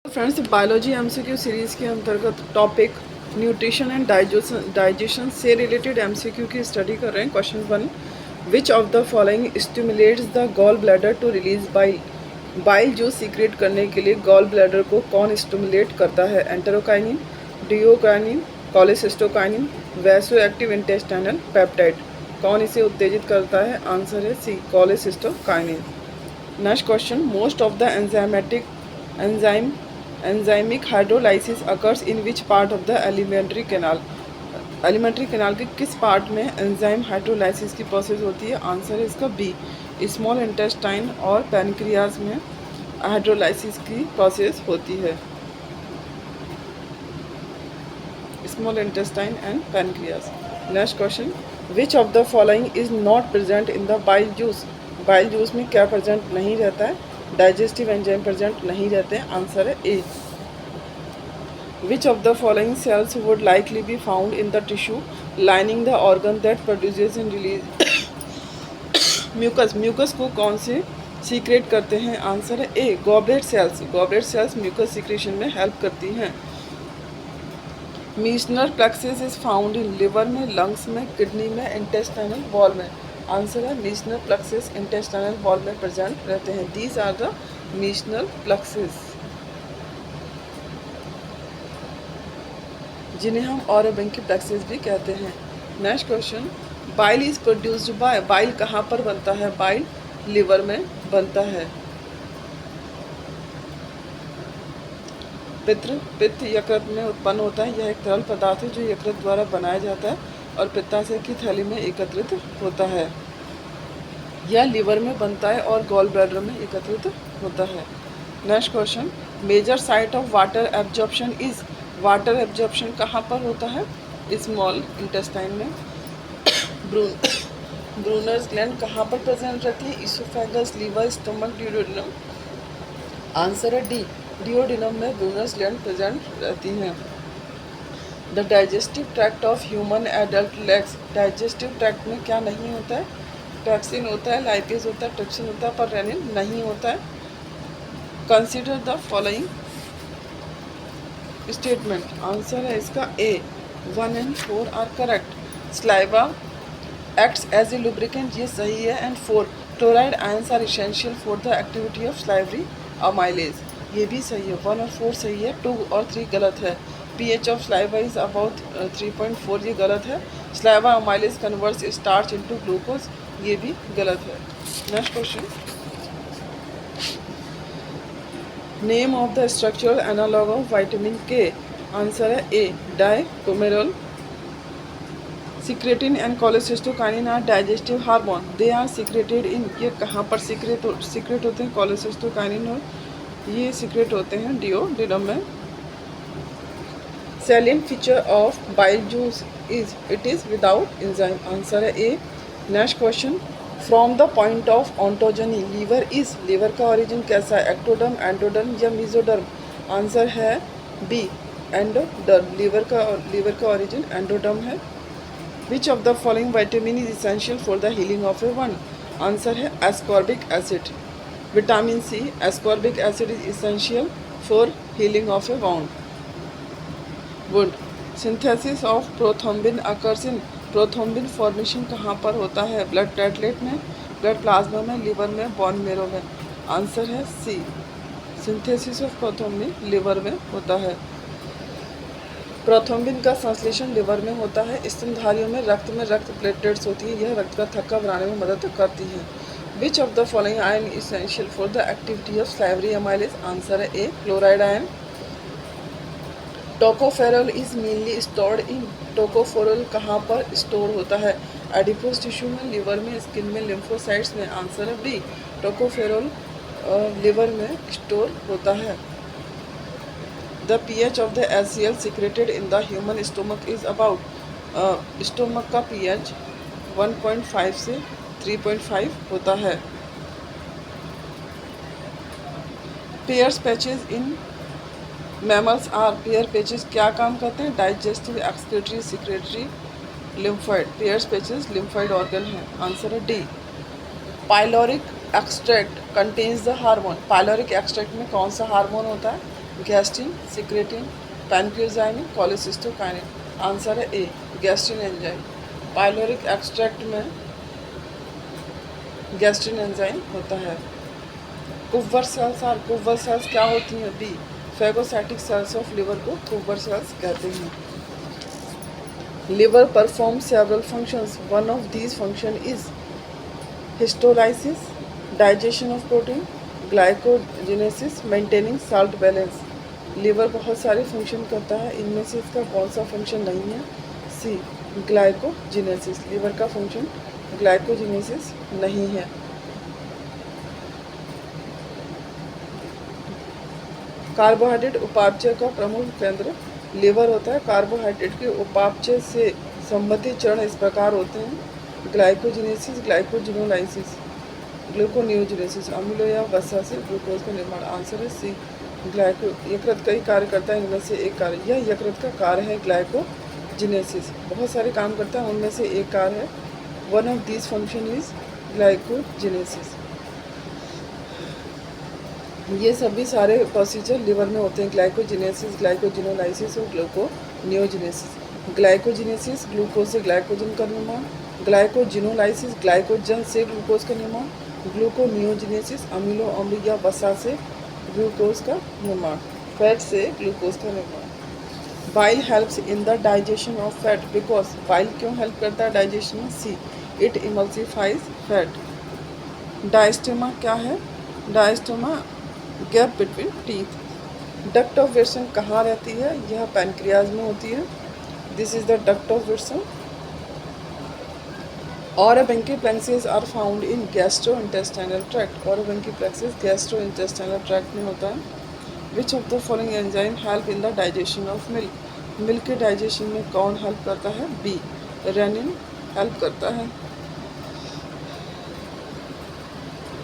Friends, biology MCQ series के अंतर्गत topic nutrition and digestion से रिलेटेड एमसीक्यू की स्टडी कर रहे हैं। Question 1, which of the following stimulates the gall bladder to release bile. Bile juice secrete करने के लिए गॉल ब्लैडर को कौन स्टिमुलेट करता है? Enterokinin, duocrinin, cholecystokinin, vasoactive intestinal peptide. कौन इसे उत्तेजित करता है? आंसर है C, cholecystokinin. Next question, most of the enzymic hydrolysis occurs in which part of the alimentary canal. Alimentary canal के किस पार्ट में एंजाइम हाइड्रोलाइसिस की प्रोसेस होती है? आंसर है इसका बी, स्मॉल इंटेस्टाइन और पैनक्रियाज में हाइड्रोलाइसिस की प्रोसेस होती है। Small intestine and pancreas. Next question, which of the following is not present in the bile juice. Bile juice में क्या प्रेजेंट नहीं रहता है? डाइजेस्टिव एंजाइम प्रेजेंट नहीं रहते हैं। आंसर है A. Which of the following cells would likely be found in the tissue lining the organ that produces and release mucus. Mucus को कौन से सीक्रेट करते हैं? आंसर है A, goblet cells. Goblet cells mucus secretion में help करती हैं। Meissner plexus is found in liver में, लंग्स में, किडनी में, इंटेस्टाइनल वॉल में। आंसर है मीशनर प्लेक्सिस इंटेस्टाइनल वॉल में प्रेजेंट रहते हैं। दीज आर द मीशनर प्लेक्सिस, जिन्हें हम ऑरोबिंकी प्लेक्सिस भी कहते हैं। Next question, bile is produced by. Bile कहाँ पर बनता है? बाइल लिवर में बनता है। पित्त यकृत में उत्पन्न होता है। यह एक तरल पदार्थ है जो यकृत द्वारा बनाया जाता है और पित्ताशय की थैली में एकत्रित होता है। यह लिवर में बनता है और गॉल ब्लैडर में एकत्रित होता है। Next question, major site of water absorption is. Water absorption कहाँ पर होता है? स्मॉल इंटेस्टाइन में। ब्रूनर्स ग्लैंड कहाँ पर प्रेजेंट रहती है? Oesophagus, liver, stomach, duodenum. Answer है डी, डिओडिनम में ब्रूनर्स ग्लैंड प्रेजेंट रहती हैं। The digestive tract of human adult lacks. Digestive tract में क्या नहीं होता है? टॉक्सिन होता है, लाइपेज होता है, ट्रिप्सिन होता है, पर रेनिन नहीं होता है। Consider the following statement. Answer है इसका A, 1 and 4 are correct. Saliva acts as a lubricant, ये सही है। And 4, chloride ions are essential for the activity of salivary amylase, ये भी सही है। 1 और 4 सही है, 2 और 3 गलत है। pH of saliva is about 3.4, ये गलत है। Saliva amylase converts starch into glucose, ये भी गलत है। Next question, name of the structural analogue of vitamin K. Answer है A, dicoumarol. Secretin and cholecystokinin are digestive hormone, they are secreted in. ये कहाँ पर सीक्रेट होते हैं? कोलेसिस्टोकाइनिन और ये सीक्रेट होते हैं डिओडिनम में। Salient feature of bile juice is it is without enzyme. Answer है A. Next question, from the point of ontogeny liver is. Liver का ओरिजिन कैसा है? एक्टोडर्म, एंडोडर्म या मीजोडर्म। आंसर है बी, एंडोडर्म। लीवर का origin endoderm है। Which of the following vitamin is essential for the healing of a wound. Answer है ascorbic acid. Vitamin C, ascorbic acid is essential for healing of a wound. Synthesis of prothrombin occurs in. Prothrombin formation कहाँ पर होता है? Blood platelet में, blood plasma में, liver में, bone marrow में। Answer है सी, सिंथेसिस ऑफ प्रोथ्रोम्बिन लिवर में होता है। प्रोथ्रोम्बिन का संश्लेषण लिवर में होता है। स्तनधारियों में रक्त प्लेटलेट्स होती है, यह रक्त का थक्का बनाने में मदद करती है। Which of the following ion essential for the activity of salivary amylase. Answer है A, chloride ion. Tocopherol is mainly stored in. Tocopherol कहाँ पर स्टोर होता है? एडिपोज टिश्यू में, लिवर में, स्किन में, लिम्फोसाइट्स में। आंसर है बी, टोकोफेरोल लिवर में स्टोर होता है। The pH of the HCl secreted in the human stomach is about. Stomach का pH 1.5 से 3.5 होता है। Pairs patches in mammals are. Peyer patches क्या काम करते हैं? Digestive, excretory, secretory, lymphoid. Peyer's patches lymphoid organ है। आंसर है D. Pyloric extract contains the hormone. Pyloric extract में कौन सा हार्मोन होता है? Gastrin, secretin, pancreozymin, cholecystokinin. Answer है A, gastrin enzyme. Pyloric extract में गैस्ट्रिन एंजाइम होता है। कुव्वर सेल्स क्या होती हैं? B, phagocytic cells of liver को कुव्वर सेल्स कहते हैं। Liver perform several functions, one of these function is histolysis, digestion of protein, glycogenesis, maintaining salt balance. Liver बहुत सारे फंक्शन करता है, इनमें से इसका कौन सा फंक्शन नहीं है? सी, ग्लाइकोजेनेसिस। लिवर का फंक्शन ग्लाइकोजेनेसिस नहीं है। कार्बोहाइड्रेट उपापचय का प्रमुख केंद्र लिवर होता है। कार्बोहाइड्रेट के उपापचय से संबंधित चरण इस प्रकार होते हैं: ग्लाइकोजेनेसिस, ग्लाइकोजिनोलाइसिस, ग्लूकोनियोजेनेसिस। अमीनो या वसा से ग्लूकोज का निर्माण। आंसर है सी, ग्लाइको। यकृत कई कार्य करता है, इनमें से एक कार्य, यह यकृत का कार्य है ग्लाइकोजेनेसिस। बहुत सारे काम करता है, उनमें से एक कार्य है, one of these function is glycogenesis. ये सभी सारे प्रोसीजर लिवर में होते हैं: ग्लाइकोजेनेसिस, ग्लाइकोजिनोलाइसिस और ग्लूकोनियोजेनेसिस। ग्लाइकोजेनेसिस ग्लूकोज से ग्लाइकोजन का निर्माण, ग्लाइकोजिनोलाइसिस ग्लाइकोजन से ग्लूकोज का निर्माण, ग्लूकोनियोजेनेसिस अमीनो अम्ल या वसा से ग्लूकोज का निर्माण, फैट से ग्लूकोज का निर्माण। Bile helps in the digestion of fat because, bile क्यों हेल्प करता है डाइजेशन में? सी, इट इमल्सिफाइज फैट। डायस्टोमा क्या है? Diastema gap between teeth. Duct of Wilson कहाँ रहती है? यह पैनक्रियाज में होती है। This is the duct of Wilson. Orobenki plexus are found in gastrointestinal tract. Orobenki plexus gastrointestinal tract में होता है। Which of the following enzyme help in the digestion of milk? Milk के डाइजेशन में कौन help करता है? B, rennin help करता है।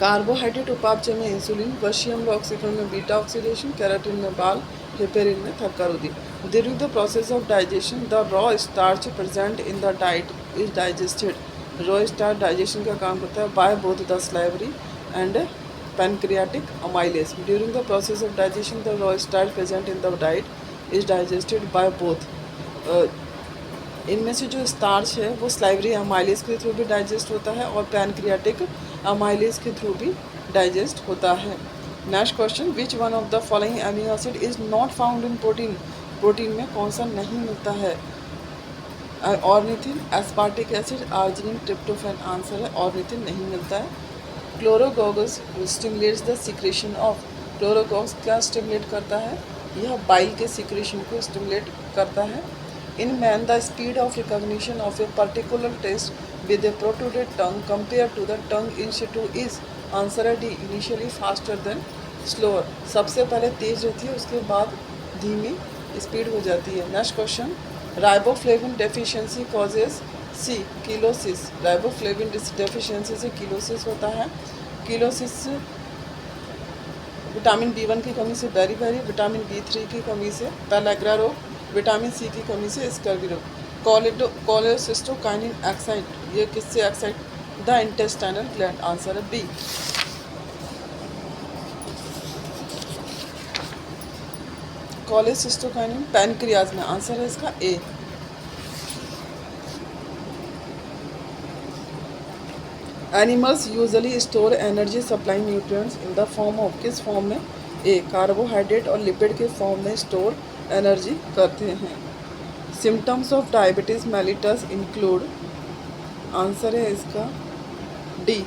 कार्बोहाइड्रेट उपापचय में इंसुलिन, वशियम में ऑक्सीकरण में बीटा ऑक्सीडेशन, कैरोटीन में बाल, हेपेरिन में थक्का रुधिर। During the process of digestion the raw starch present in the diet is digested. Raw starch digestion का काम करता है by both the salivary and pancreatic amylase. During the process of digestion the raw starch present in the diet is digested by both. इनमें से जो starch है वो salivary amylase के थ्रू भी डाइजेस्ट होता है और पैनक्रियाटिक अमाइलेज के थ्रू भी डाइजेस्ट होता है। Next question, which one of the following amino acid is not found in protein? Protein में कौन सा नहीं मिलता है? Ornithine, aspartic acid, arginine, tryptophan. Answer है ऑर्निथिन नहीं मिलता है। क्लोरोगॉगस स्टिमुलेट्स द सिक्रेशन ऑफ। क्लोरोगॉगस क्या स्टिमुलेट करता है? यह बाइल के सिक्रेशन को स्टिमुलेट करता है। In man, the speed of recognition of a particular taste with a protruded tongue compared to the tongue in situ is, answer है D, initially faster than slower। सबसे पहले तेज रहती है, उसके बाद धीमी स्पीड हो जाती है। Next question, riboflavin deficiency causes C, cheilosis. Riboflavin deficiency से कीलोसिस होता है। कीलोसिस विटामिन B1 की कमी से बेरी, विटामिन B3 की कमी से पेलाग्रा रोग, विटामिन सी की कमी से स्कर्वी रोग। कोलेसिस्टोकाइनिन एक्साइट, ये किससे excite? The intestinal gland. Answer है बी। कोलेसिस्टोकाइनिन पैनक्रियाज में। आंसर है इसका A. Animals usually store energy supply nutrients in the form of, किस फॉर्म में? ए, कार्बोहाइड्रेट और लिपिड के फॉर्म में स्टोर एनर्जी करते हैं। Symptoms of diabetes mellitus include, answer है इसका D,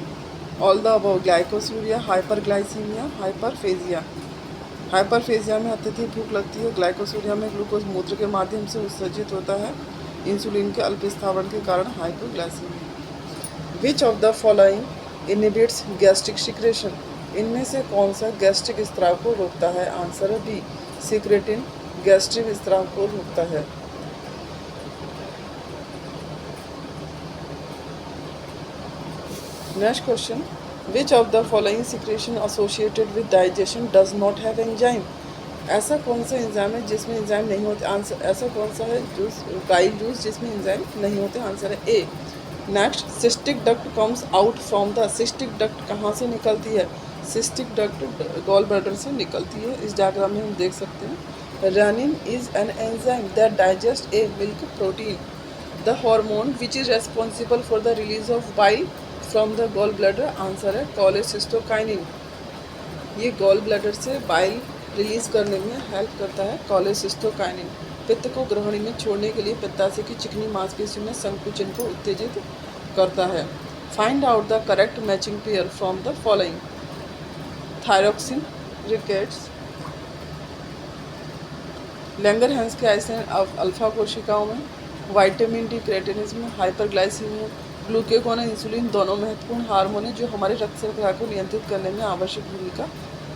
all the above. Glycosuria, hyperglycaemia, hyperphagia. Hyperphagia में अत्यधिक भूख लगती है। ग्लाइकोसूरिया में ग्लूकोज मूत्र के माध्यम से उत्सर्जित होता है इंसुलिन के अल्प स्थावरण के कारण hypoglycaemia. Which of the following inhibits gastric secretion? इनमें से कौन सा गैस्ट्रिक स्त्राव को रोकता है? आंसर है बी, सिक्रेटिन गैस्ट्रिक स्त्राव को रोकता है। Next question, which of the following secretion associated with digestion does not have enzyme? ऐसा कौन सा एंजाइम है जिसमें एंजाइम नहीं होते? आंसर, ऐसा कौन सा है जूस, बाइल जूस जिसमें एंजाइम नहीं होते? आंसर है A. Next, cystic duct comes out from the. Cystic duct कहाँ से निकलती है? सिस्टिक डक्ट गॉल ब्लैडर से निकलती है। इस डायग्राम में हम देख सकते हैं rennin is an enzyme that digest a milk protein, the hormone which is responsible for the release of bile from the gall bladder. Answer है कोलेसिस्टोकाइनिन। ये गॉल ब्लैडर से बाइल रिलीज करने में हेल्प करता है कोलेसिस्टोकाइनिन। पित्त को ग्रहणी में छोड़ने के लिए पित्ताशय की चिकनी मांसपेशियों में संकुचन को उत्तेजित करता है। Find out the correct matching pair from the following. Thyroxine rickets, Langerhans के आइसोन अल्फा कोशिकाओं में, विटामिन डी क्रेटिनिज्म में, हाइपरग्लाइसीमिया, ग्लूकेगॉन और इंसुलिन दोनों महत्वपूर्ण हार्मोन हैं जो हमारे रक्त शर्करा को नियंत्रित करने में आवश्यक भूमिका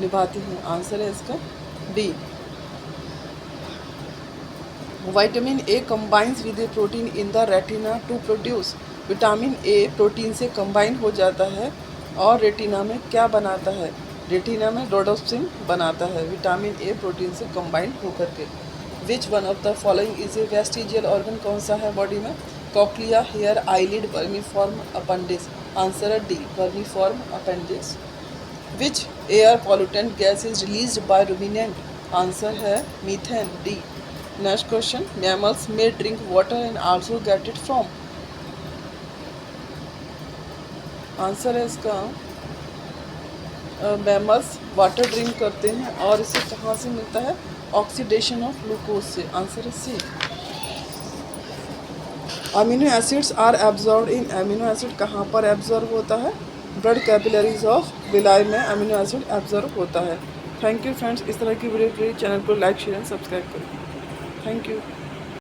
निभाती हैं। आंसर है इसका D. Vitamin A combines with a protein in the retina to produce. Vitamin A protein से कंबाइन हो जाता है और रेटिना में क्या बनाता है? रेटिना में रोडोप्सिन बनाता है विटामिन ए प्रोटीन से कंबाइन होकर के। Which one of the following is a vestigial organ? कौन सा है बॉडी में? Cochlea, hair, eyelid, vermiform appendix. Answer है D, vermiform appendix. Which air pollutant gas is released by ruminant? Answer है methane, D. Next question, mammals may drink water and also get it from. Answer है इसका mammals water drink करते हैं और इसे कहाँ से मिलता है? ऑक्सीडेशन ऑफ ग्लूकोज से। आंसर है C. Amino acids are absorb in. Amino acid कहाँ पर एब्जॉर्ब होता है? ब्लड कैपिलरीज ऑफ विलाई में अमीनो एसिड एब्जॉर्ब होता है। Thank you friends. इस तरह की वीडियो के लिए चैनल को लाइक शेयर एंड सब्सक्राइब करें। Thank you.